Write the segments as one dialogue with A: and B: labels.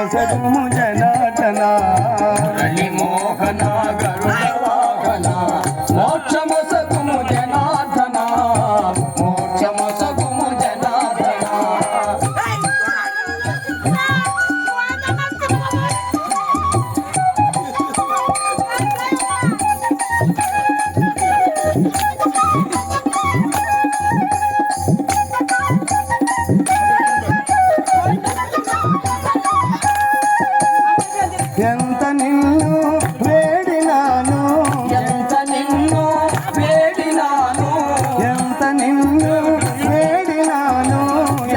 A: మొసగుము జనార్దన
B: మురళి మోహన గరుడ వాహన మోక్ష మొసగుము జనార్దన మోక్ష మొసగుము జనార్దన
A: ఎంత నిన్ను వేడినాను
B: ఎంత నిన్ను వేడినాను
A: ఎంత నిన్ను వేడినాను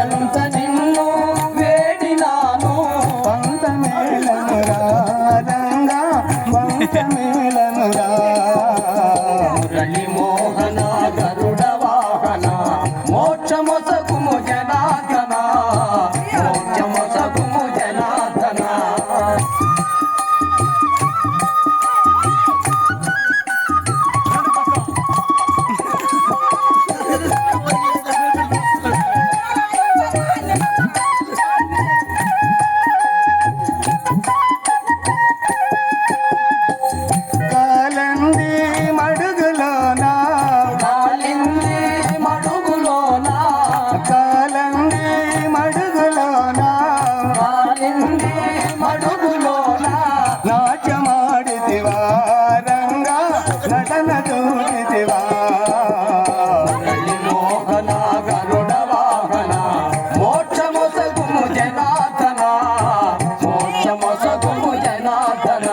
B: ఎంత నిన్ను వేడినాను
A: పంతమేళనురా రంగా పంతమేళనురా
B: మురళి మోహన గరుడ వాహన మోక్ష మొసగుము జనార్దన మోక్ష మొసగుము జనార్దన
A: కాలంది మడుగులోన
B: కాలింది మడుగులోన
A: కాలంది మడుగులోన
B: కాలింది మడుగులోన
A: నాట్యమాడితివా రంగా నటన చూపితివా
B: మురళి మోహన గరుడ వాహన మోక్ష మొసగుము జనార్దన మోక్ష మొసగుము జనార్దన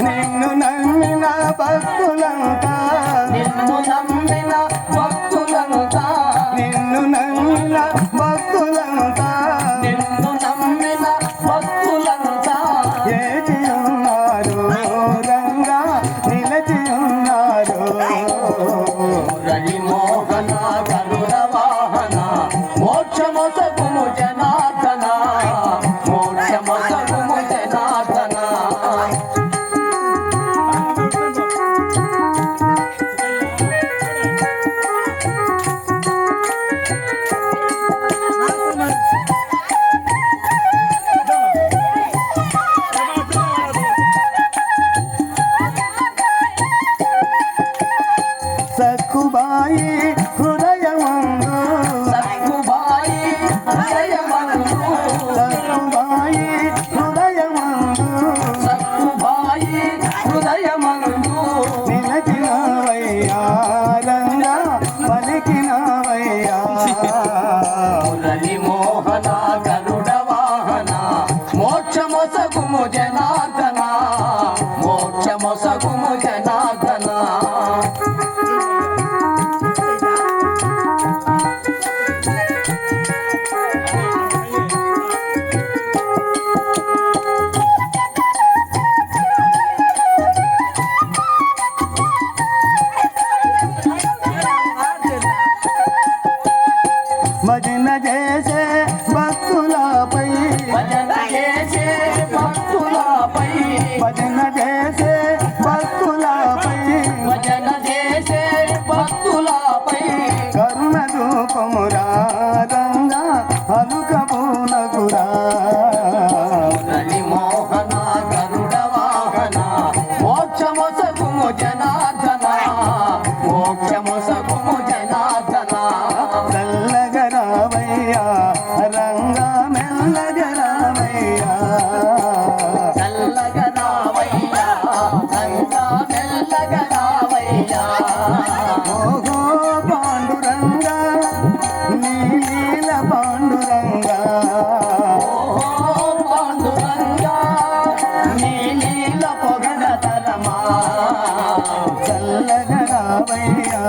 A: నిన్ను నమ్మిన భక్తులంతా
B: నిన్ను నమ్మిన భక్తులంతా
A: నిన్ను నమ్మిన భక్తులంతా
B: నిన్ను నమ్మిన భక్తులంతా
A: ఏచి ఉన్నారు రంగా నిలచి ఉన్నారు
B: మురళి మోహన గరుడ వాహన మోక్ష మొసగుము జనార్దన మోక్ష మొసగుము జనార్దన
A: సక్కుబాయి హృదయమందు
B: సక్కుబాయి హృదయమందు
A: సక్కుబాయి హృదయమందు
B: సక్కుబాయి హృదయమందు
A: నిలచినవయ్యా రంగా పలికినవయ్యా
B: మురళి మోహన గరుడ వాహన మోక్ష మొసగుము జనార్దన మోక్ష మొసగుము జనార్దన
A: భజన చేసే భక్తులపై
B: భజన చేసే భక్తులపై
A: భజన చేసే భక్తులపై
B: భజన చేసే భక్తులపై
A: కరుణ రూపమురా రంగా అలుకబూనగురా
B: మురళి మోహన గరుడ వాహన మోక్ష మొసగుము జనార్దన మోక్ష మొసగుము జనార్దన
A: చల్లగరావయ్యా రంగా మెల్లగరావయ్యా
B: చల్లగా రావయ్యా రంగా మెల్లగా రావయ్యా
A: ఓహో పాండురంగా నీల పాండురంగా
B: ఓహో పాండురంగా నీ నీల పొగడ తరమా
A: చల్లగరావయ్యా